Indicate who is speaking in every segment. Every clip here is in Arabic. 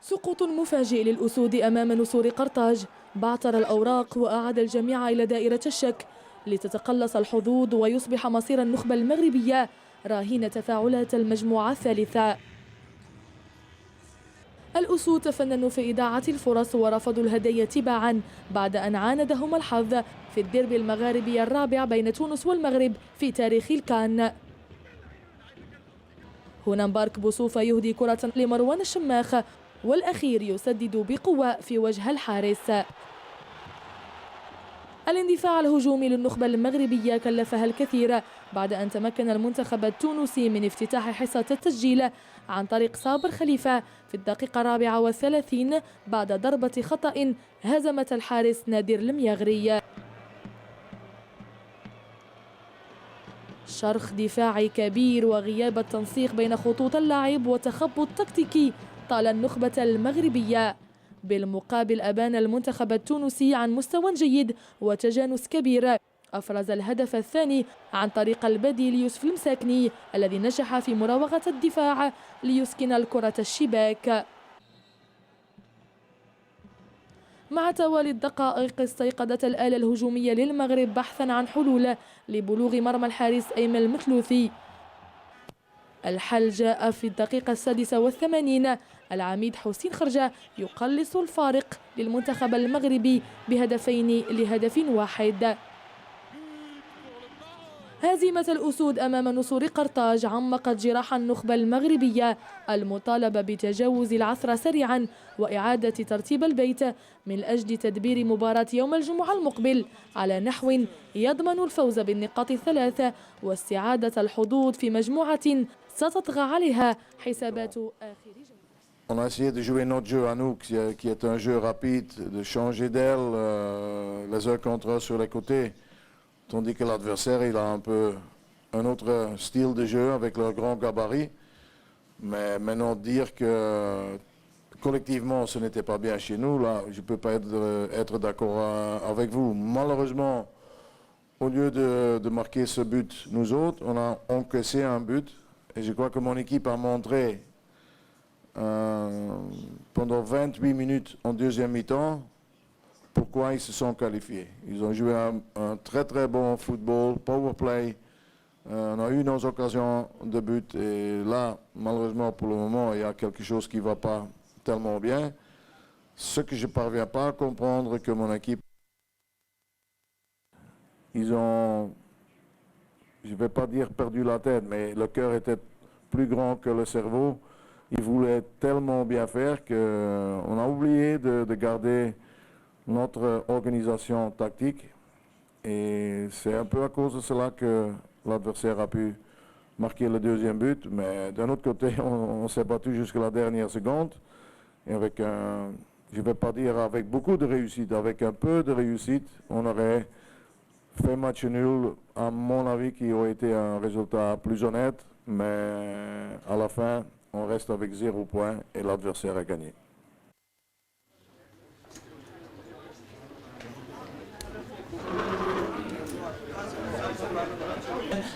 Speaker 1: سقوط مفاجئ للأسود أمام نسور قرطاج بعثر الأوراق وأعاد الجميع إلى دائرة الشك لتتقلص الحظوظ ويصبح مصير النخبة المغربية راهن تفاعلات المجموعة الثالثة. الأسود تفننوا في إضاعة الفرص ورفضوا الهدايا تباعا بعد أن عاندهم الحظ في الديربي المغاربي الرابع بين تونس والمغرب في تاريخ الكان. هنا مبارك بوصوفة يهدي كرة لمروان الشماخ والأخير يسدد بقوة في وجه الحارس. الاندفاع الهجومي للنخبة المغربية كلفها الكثير بعد أن تمكن المنتخب التونسي من افتتاح حصة التسجيل عن طريق صابر خليفة في الدقيقة 34 بعد ضربة خطأ هزمت الحارس نادر المياغري. شرخ دفاعي كبير وغياب التنسيق بين خطوط اللعب وتخبط تكتيكي طال النخبة المغربية. بالمقابل أبان المنتخب التونسي عن مستوى جيد وتجانس كبير، أفرز الهدف الثاني عن طريق البديل يوسف المساكني الذي نجح في مراوغة الدفاع ليسكن الكرة الشباك. مع توالي الدقائق استيقظت الآلة الهجومية للمغرب بحثا عن حلول لبلوغ مرمى الحارس أيمن المثلوثي. الحل جاء في الدقيقة 86، العميد حسين خرجة يقلص الفارق للمنتخب المغربي بهدفين لهدف واحد. هزيمة الأسود أمام نسور قرطاج عمقت جراح النخبة المغربية المطالبة بتجاوز العثرة سريعا وإعادة ترتيب البيت من أجل تدبير مباراة يوم الجمعة المقبل على نحو يضمن الفوز بالنقاط الثلاثة واستعادة الحظوظ في مجموعة ستطغى عليها حسابات آخر جولة.
Speaker 2: On a essayé de jouer notre jeu à nous, qui est un jeu rapide, de changer d'aile, les uns contre eux sur les côtés. Tandis que l'adversaire, il a un peu un autre style de jeu avec leur grand gabarit. Mais maintenant, dire que collectivement, ce n'était pas bien chez nous, là, je ne peux pas être d'accord avec vous. Malheureusement, au lieu de marquer ce but, nous autres, on a encaissé un but. Et je crois que mon équipe a montré pendant 28 minutes en deuxième mi-temps pourquoi ils se sont qualifiés. Ils ont joué un très très bon football, power play. On a eu nos occasions de but et là, malheureusement pour le moment, il y a quelque chose qui ne va pas tellement bien. Ce que je ne parviens pas à comprendre, que mon équipe, ils ont, je ne vais pas dire perdu la tête, mais le cœur était plus grand que le cerveau. Ils voulaient tellement bien faire qu'on a oublié de garder notre organisation tactique. Et c'est un peu à cause de cela que l'adversaire a pu marquer le deuxième but. Mais d'un autre côté, on s'est battu jusqu'à la dernière seconde. Et avec un, je ne vais pas dire avec beaucoup de réussite, avec un peu de réussite, on aurait fait match nul, à mon avis, qui aurait été un résultat plus honnête. Mais à la fin, on reste avec 0 point et l'adversaire a gagné.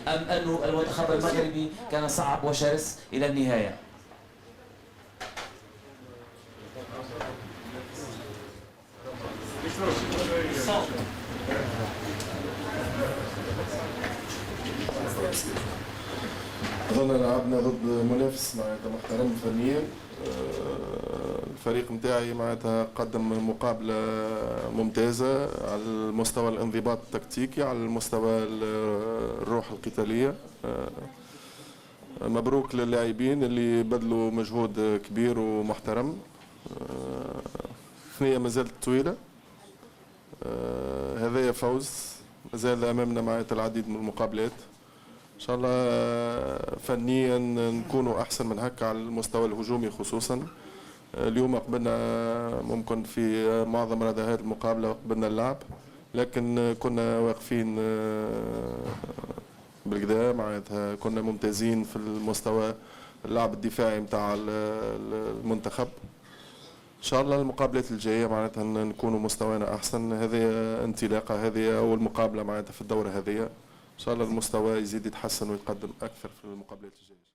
Speaker 3: أم أن المنتخب المغربي كان صعب وشرس إلى النهاية؟
Speaker 4: أظن لعبنا ضد منافس معناتها محترم فنيا. الفريق متاعي معناتها قدم مقابلة ممتازة على المستوى الانضباط التكتيكي، على المستوى الروح القتالية. مبروك للاعبين اللي بذلوا مجهود كبير ومحترم. الثنية مازالت طويلة، هذايا فوز، مازال أمامنا معناتها العديد من المقابلات. إن شاء الله فنيا نكونوا أحسن من هكا على المستوى الهجومي خصوصا. اليوم قبلنا ممكن في معظم هذه المقابلة قبلنا اللعب، لكن كنا واقفين بالكدا معناتها كنا ممتازين في المستوى اللعب الدفاعي متاع المنتخب. إن شاء الله المقابلات الجاية معناتها نكونوا مستوانا أحسن. هذه انطلاقة، هذه أول مقابلة معناتها في الدورة هذه. إن شاء الله المستوى يزيد يتحسن ويتقدم أكثر في المقابلات الجاية.